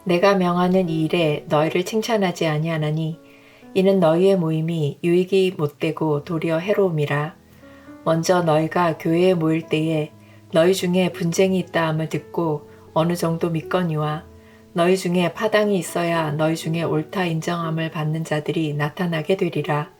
내가 명하는 이 일에 너희를 칭찬하지 아니하나니 이는 너희의 모임이 유익이 못되고 도리어 해로움이라. 먼저 너희가 교회에 모일 때에 너희 중에 분쟁이 있다 함을 듣고 어느 정도 믿거니와 너희 중에 파당이 있어야 너희 중에 옳다 인정함을 받는 자들이 나타나게 되리라.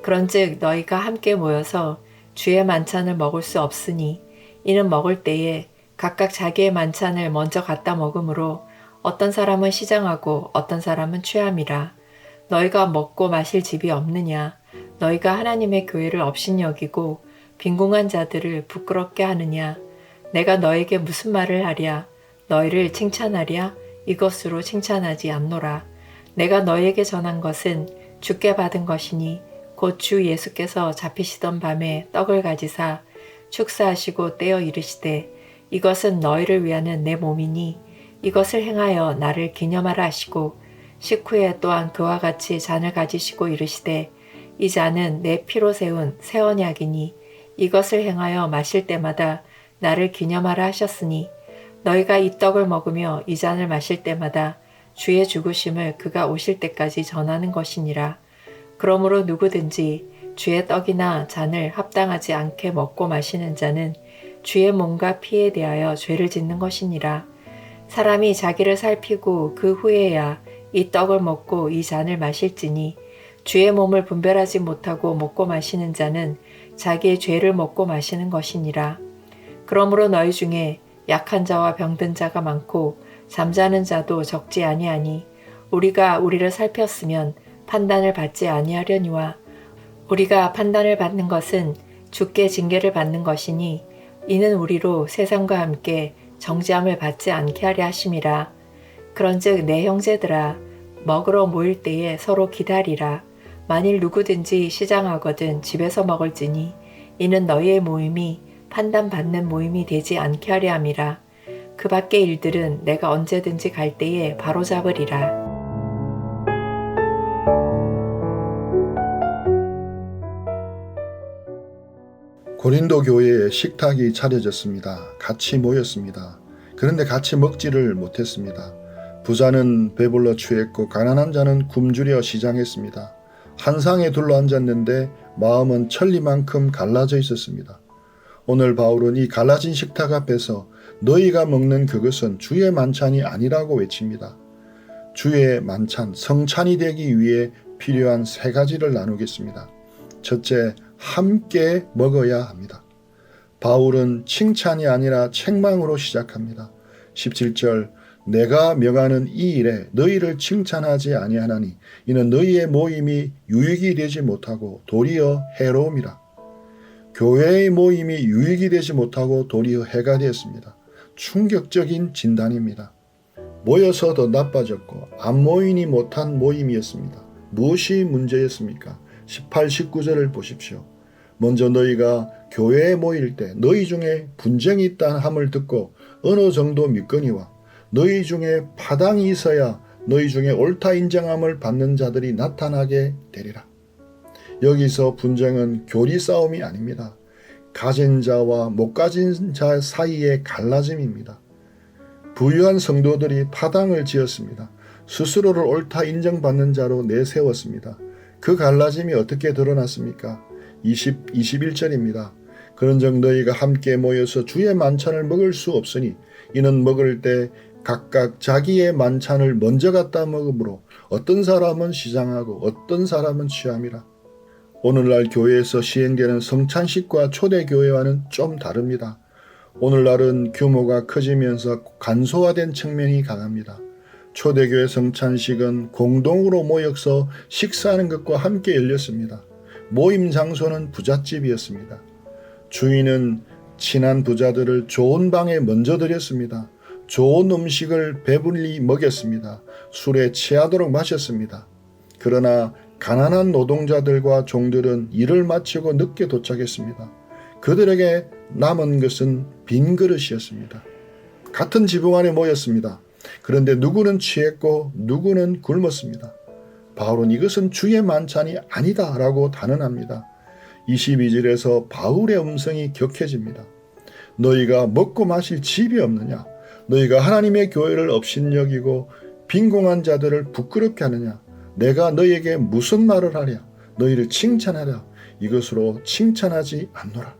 그런즉 너희가 함께 모여서 주의 만찬을 먹을 수 없으니 이는 먹을 때에 각각 자기의 만찬을 먼저 갖다 먹으므로 어떤 사람은 시장하고 어떤 사람은 취함이라. 너희가 먹고 마실 집이 없느냐? 너희가 하나님의 교회를 업신여기고 빈궁한 자들을 부끄럽게 하느냐? 내가 너에게 무슨 말을 하랴? 너희를 칭찬하랴? 이것으로 칭찬하지 않노라. 내가 너희에게 전한 것은 주께 받은 것이니 곧 주 예수께서 잡히시던 밤에 떡을 가지사 축사하시고 떼어 이르시되 이것은 너희를 위하는 내 몸이니 이것을 행하여 나를 기념하라 하시고 식후에 또한 그와 같이 잔을 가지시고 이르시되 이 잔은 내 피로 세운 새 언약이니 이것을 행하여 마실 때마다 나를 기념하라 하셨으니 너희가 이 떡을 먹으며 이 잔을 마실 때마다 주의 죽으심을 그가 오실 때까지 전하는 것이니라. 그러므로 누구든지 주의 떡이나 잔을 합당하지 않게 먹고 마시는 자는 주의 몸과 피에 대하여 죄를 짓는 것이니라. 사람이 자기를 살피고 그 후에야 이 떡을 먹고 이 잔을 마실지니 주의 몸을 분별하지 못하고 먹고 마시는 자는 자기의 죄를 먹고 마시는 것이니라. 그러므로 너희 중에 약한 자와 병든 자가 많고 잠자는 자도 적지 아니하니 우리가 우리를 살폈으면 판단을 받지 아니하려니와 우리가 판단을 받는 것은 주께 징계를 받는 것이니 이는 우리로 세상과 함께 정죄함을 받지 않게 하려 하심이라. 그런즉 내 형제들아 먹으러 모일 때에 서로 기다리라. 만일 누구든지 시장하거든 집에서 먹을지니 이는 너희의 모임이 판단받는 모임이 되지 않게 하려 함이라. 그 밖의 일들은 내가 언제든지 갈 때에 바로잡으리라. 고린도 교회에 식탁이 차려졌습니다. 같이 모였습니다. 그런데 같이 먹지를 못했습니다. 부자는 배불러 취했고 가난한 자는 굶주려 시장했습니다. 한 상에 둘러앉았는데 마음은 천리만큼 갈라져 있었습니다. 오늘 바울은 이 갈라진 식탁 앞에서 너희가 먹는 그것은 주의 만찬이 아니라고 외칩니다. 주의 만찬, 성찬이 되기 위해 필요한 세 가지를 나누겠습니다. 첫째, 함께 먹어야 합니다. 바울은 칭찬이 아니라 책망으로 시작합니다. 17절, 내가 명하는 이 일에 너희를 칭찬하지 아니하나니 이는 너희의 모임이 유익이 되지 못하고 도리어 해로움이라. 교회의 모임이 유익이 되지 못하고 도리어 해가 되었습니다. 충격적인 진단입니다. 모여서 더 나빠졌고 안 모이니 못한 모임이었습니다. 무엇이 문제였습니까? 18, 19절을 보십시오. 먼저 너희가 교회에 모일 때 너희 중에 분쟁이 있다는 함을 듣고 어느 정도 믿거니와 너희 중에 파당이 있어야 너희 중에 옳다 인정함을 받는 자들이 나타나게 되리라. 여기서 분쟁은 교리 싸움이 아닙니다. 가진 자와 못 가진 자 사이의 갈라짐입니다. 부유한 성도들이 파당을 지었습니다. 스스로를 옳다 인정받는 자로 내세웠습니다. 그 갈라짐이 어떻게 드러났습니까? 21절입니다. 그런즉 너희가 함께 모여서 주의 만찬을 먹을 수 없으니 이는 먹을 때 각각 자기의 만찬을 먼저 갖다 먹으므로 어떤 사람은 시장하고 어떤 사람은 취함이라. 오늘날 교회에서 시행되는 성찬식과 초대교회와는 좀 다릅니다. 오늘날은 규모가 커지면서 간소화된 측면이 강합니다. 초대교회 성찬식은 공동으로 모여서 식사하는 것과 함께 열렸습니다. 모임 장소는 부잣집이었습니다. 주인은 친한 부자들을 좋은 방에 먼저 들였습니다. 좋은 음식을 배불리 먹였습니다. 술에 취하도록 마셨습니다. 그러나 가난한 노동자들과 종들은 일을 마치고 늦게 도착했습니다. 그들에게 남은 것은 빈 그릇이었습니다. 같은 지붕 안에 모였습니다. 그런데 누구는 취했고 누구는 굶었습니다. 바울은 이것은 주의 만찬이 아니다 라고 단언합니다. 22절에서 바울의 음성이 격해집니다. 너희가 먹고 마실 집이 없느냐? 너희가 하나님의 교회를 업신여기고 빈궁한 자들을 부끄럽게 하느냐? 내가 너희에게 무슨 말을 하랴? 너희를 칭찬하랴? 이것으로 칭찬하지 않노라.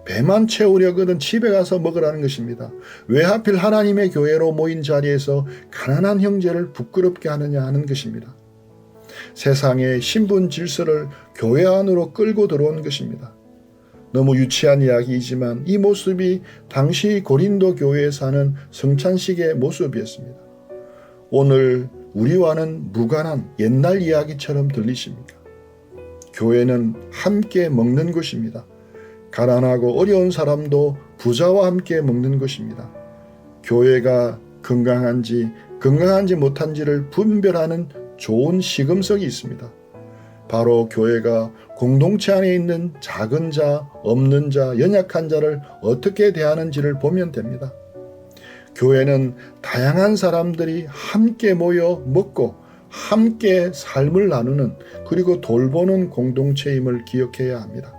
배만 채우려거든 집에 가서 먹으라는 것입니다. 왜 하필 하나님의 교회로 모인 자리에서 가난한 형제를 부끄럽게 하느냐 하는 것입니다. 세상의 신분 질서를 교회 안으로 끌고 들어온 것입니다. 너무 유치한 이야기이지만 이 모습이 당시 고린도 교회에 사는 성찬식의 모습이었습니다. 오늘 우리와는 무관한 옛날 이야기처럼 들리십니까? 교회는 함께 먹는 곳입니다. 가난하고 어려운 사람도 부자와 함께 먹는 것입니다. 교회가 건강한지 못한지를 분별하는 좋은 시금석이 있습니다. 바로 교회가 공동체 안에 있는 작은 자, 없는 자, 연약한 자를 어떻게 대하는지를 보면 됩니다. 교회는 다양한 사람들이 함께 모여 먹고 함께 삶을 나누는 그리고 돌보는 공동체임을 기억해야 합니다.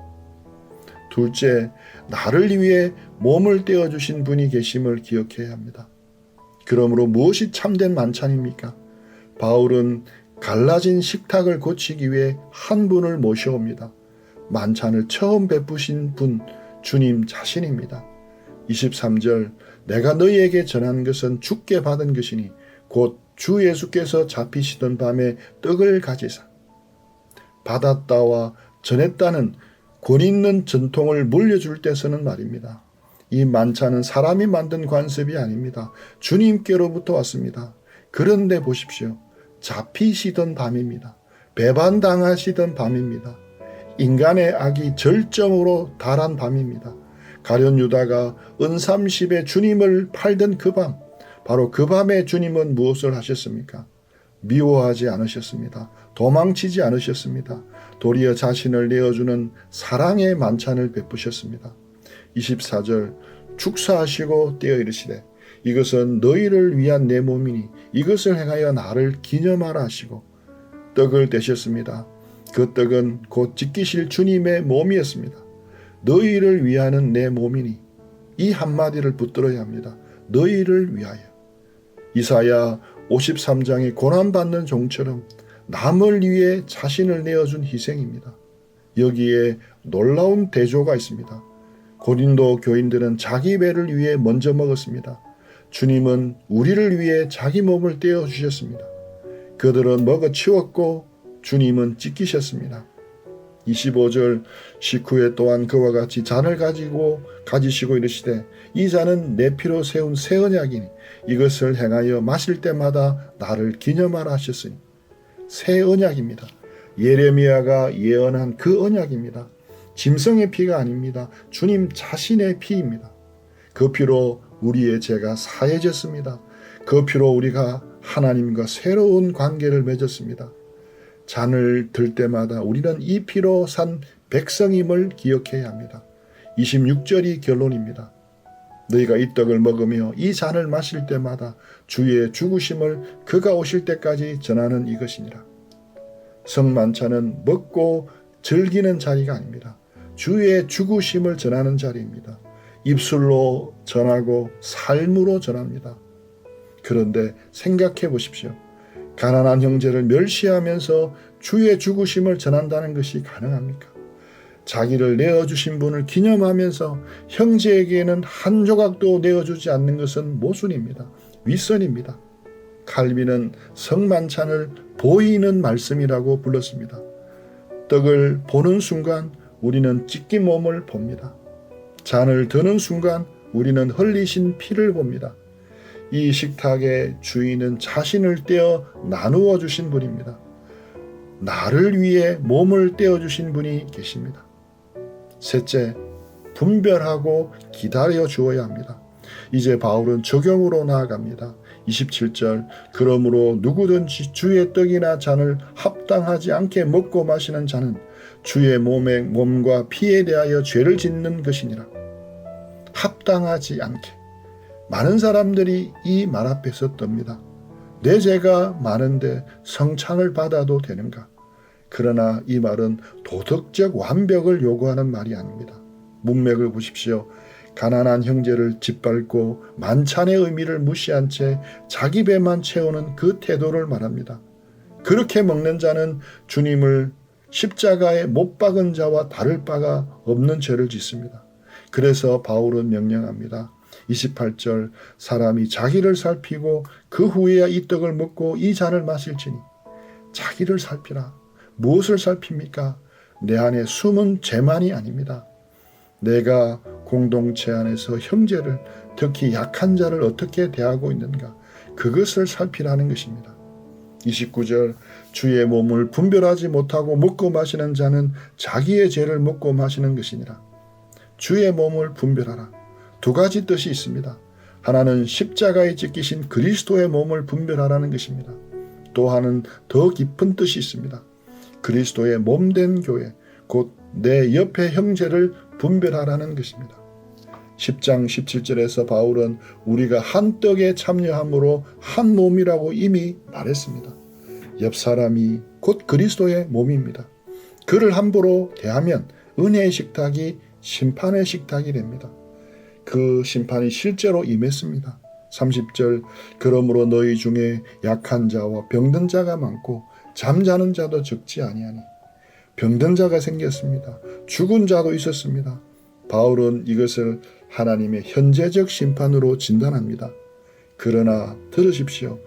둘째, 나를 위해 몸을 떼어주신 분이 계심을 기억해야 합니다. 그러므로 무엇이 참된 만찬입니까? 바울은 갈라진 식탁을 고치기 위해 한 분을 모셔옵니다. 만찬을 처음 베푸신 분, 주님 자신입니다. 23절, 내가 너희에게 전한 것은 주께 받은 것이니 곧 주 예수께서 잡히시던 밤에 떡을 가지사. 받았다와 전했다는 권 있는 전통을 물려줄 때 쓰는 말입니다. 이 만찬은 사람이 만든 관습이 아닙니다. 주님께로부터 왔습니다. 그런데 보십시오. 잡히시던 밤입니다. 배반당하시던 밤입니다. 인간의 악이 절정으로 달한 밤입니다. 가룟 유다가 은삼십에 주님을 팔던 그 밤, 바로 그 밤에 주님은 무엇을 하셨습니까? 미워하지 않으셨습니다. 도망치지 않으셨습니다. 도리어 자신을 내어주는 사랑의 만찬을 베푸셨습니다. 24절, 축사하시고 떼어 이르시되 이것은 너희를 위한 내 몸이니 이것을 행하여 나를 기념하라 하시고 떡을 떼셨습니다. 그 떡은 곧 지키실 주님의 몸이었습니다. 너희를 위하는 내 몸이니 이 한마디를 붙들어야 합니다. 너희를 위하여. 이사야 53장의 고난받는 종처럼 남을 위해 자신을 내어준 희생입니다. 여기에 놀라운 대조가 있습니다. 고린도 교인들은 자기 배를 위해 먼저 먹었습니다. 주님은 우리를 위해 자기 몸을 떼어주셨습니다. 그들은 먹어 치웠고 주님은 찢기셨습니다. 25절, 식후에 또한 그와 같이 잔을 가지시고 이르시되 이 잔은 내 피로 세운 새 언약이니 이것을 행하여 마실 때마다 나를 기념하라 하셨으니. 새 언약입니다. 예레미야가 예언한 그 언약입니다. 짐승의 피가 아닙니다. 주님 자신의 피입니다. 그 피로 우리의 죄가 사해졌습니다. 그 피로 우리가 하나님과 새로운 관계를 맺었습니다. 잔을 들 때마다 우리는 이 피로 산 백성임을 기억해야 합니다. 26절이 결론입니다. 너희가 이 떡을 먹으며 이 잔을 마실 때마다 주의 죽으심을 그가 오실 때까지 전하는 이것이니라. 성만찬은 먹고 즐기는 자리가 아닙니다. 주의 죽으심을 전하는 자리입니다. 입술로 전하고 삶으로 전합니다. 그런데 생각해 보십시오. 가난한 형제를 멸시하면서 주의 죽으심을 전한다는 것이 가능합니까? 자기를 내어주신 분을 기념하면서 형제에게는 한 조각도 내어주지 않는 것은 모순입니다. 윗선입니다. 칼빈은 성만찬을 보이는 말씀이라고 불렀습니다. 떡을 보는 순간 우리는 찢긴 몸을 봅니다. 잔을 드는 순간 우리는 흘리신 피를 봅니다. 이 식탁의 주인은 자신을 떼어 나누어 주신 분입니다. 나를 위해 몸을 떼어 주신 분이 계십니다. 셋째, 분별하고 기다려 주어야 합니다. 이제 바울은 적용으로 나아갑니다. 27절, 그러므로 누구든지 주의 떡이나 잔을 합당하지 않게 먹고 마시는 자는 주의 몸과 피에 대하여 죄를 짓는 것이니라. 합당하지 않게. 많은 사람들이 이 말 앞에서 떱니다. 내 죄가 많은데 성찬을 받아도 되는가? 그러나 이 말은 도덕적 완벽을 요구하는 말이 아닙니다. 문맥을 보십시오. 가난한 형제를 짓밟고 만찬의 의미를 무시한 채 자기 배만 채우는 그 태도를 말합니다. 그렇게 먹는 자는 주님을 십자가에 못 박은 자와 다를 바가 없는 죄를 짓습니다. 그래서 바울은 명령합니다. 28절 사람이 자기를 살피고 그 후에야 이 떡을 먹고 이 잔을 마실지니 자기를 살피라. 무엇을 살핍니까? 내 안에 숨은 죄만이 아닙니다. 내가 공동체 안에서 형제를 특히 약한 자를 어떻게 대하고 있는가 그것을 살피라는 것입니다. 29절 주의 몸을 분별하지 못하고 먹고 마시는 자는 자기의 죄를 먹고 마시는 것이니라. 주의 몸을 분별하라. 두 가지 뜻이 있습니다. 하나는 십자가에 찢기신 그리스도의 몸을 분별하라는 것입니다. 또 하나는 더 깊은 뜻이 있습니다. 그리스도의 몸된 교회, 곧 내 옆의 형제를 분별하라는 것입니다. 10장 17절에서 바울은 우리가 한 떡에 참여함으로 한 몸이라고 이미 말했습니다. 옆 사람이 곧 그리스도의 몸입니다. 그를 함부로 대하면 은혜의 식탁이 심판의 식탁이 됩니다. 그 심판이 실제로 임했습니다. 30절 그러므로 너희 중에 약한 자와 병든 자가 많고 잠자는 자도 적지 아니하니 병든 자가 생겼습니다. 죽은 자도 있었습니다. 바울은 이것을 하나님의 현재적 심판으로 진단합니다. 그러나 들으십시오.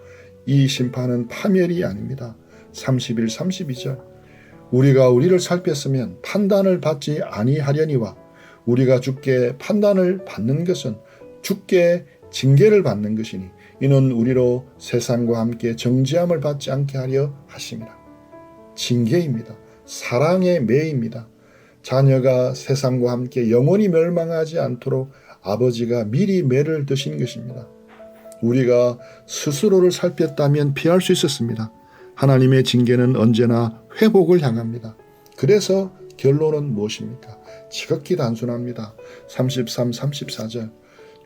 이 심판은 파멸이 아닙니다. 31, 32절 우리가 우리를 살폈으면 판단을 받지 아니하려니와 우리가 주께 판단을 받는 것은 주께 징계를 받는 것이니 이는 우리로 세상과 함께 정죄함을 받지 않게 하려 하심이라. 징계입니다. 사랑의 매입니다. 자녀가 세상과 함께 영원히 멸망하지 않도록 아버지가 미리 매를 드신 것입니다. 우리가 스스로를 살폈다면 피할 수 있었습니다. 하나님의 징계는 언제나 회복을 향합니다. 그래서 결론은 무엇입니까? 지극히 단순합니다. 33, 34절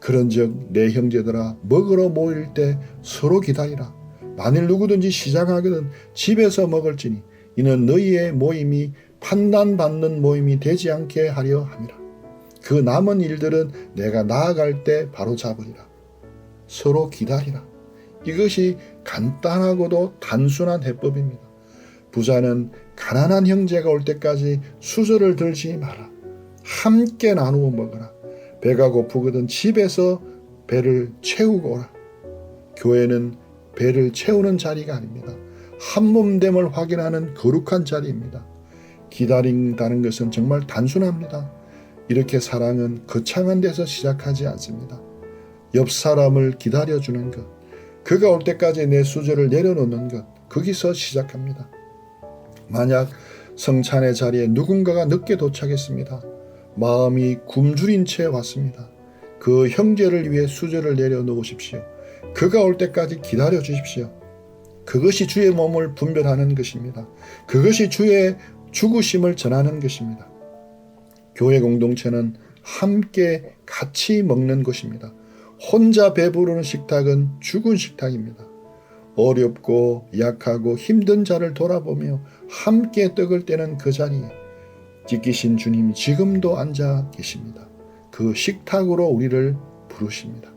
그런즉 내 형제들아 먹으러 모일 때 서로 기다리라. 만일 누구든지 시장하거든 집에서 먹을지니 이는 너희의 모임이 판단받는 모임이 되지 않게 하려 함이라. 그 남은 일들은 내가 나아갈 때 바로 잡으리라. 서로 기다리라. 이것이 간단하고도 단순한 해법입니다. 부자는 가난한 형제가 올 때까지 수저를 들지 마라. 함께 나누어 먹어라. 배가 고프거든 집에서 배를 채우고 오라. 교회는 배를 채우는 자리가 아닙니다. 한몸됨을 확인하는 거룩한 자리입니다. 기다린다는 것은 정말 단순합니다. 이렇게 사랑은 거창한 데서 시작하지 않습니다. 옆 사람을 기다려주는 것, 그가 올 때까지 내 수저를 내려놓는 것, 거기서 시작합니다. 만약 성찬의 자리에 누군가가 늦게 도착했습니다. 마음이 굶주린 채 왔습니다. 그 형제를 위해 수저를 내려놓으십시오. 그가 올 때까지 기다려 주십시오. 그것이 주의 몸을 분별하는 것입니다. 그것이 주의 죽으심을 전하는 것입니다. 교회 공동체는 함께 같이 먹는 것입니다. 혼자 배부르는 식탁은 죽은 식탁입니다. 어렵고 약하고 힘든 자를 돌아보며 함께 떡을 떼는 그 자리에 찢기신 주님이 지금도 앉아 계십니다. 그 식탁으로 우리를 부르십니다.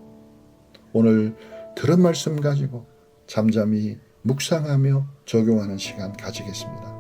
오늘 들은 말씀 가지고 잠잠히 묵상하며 적용하는 시간 가지겠습니다.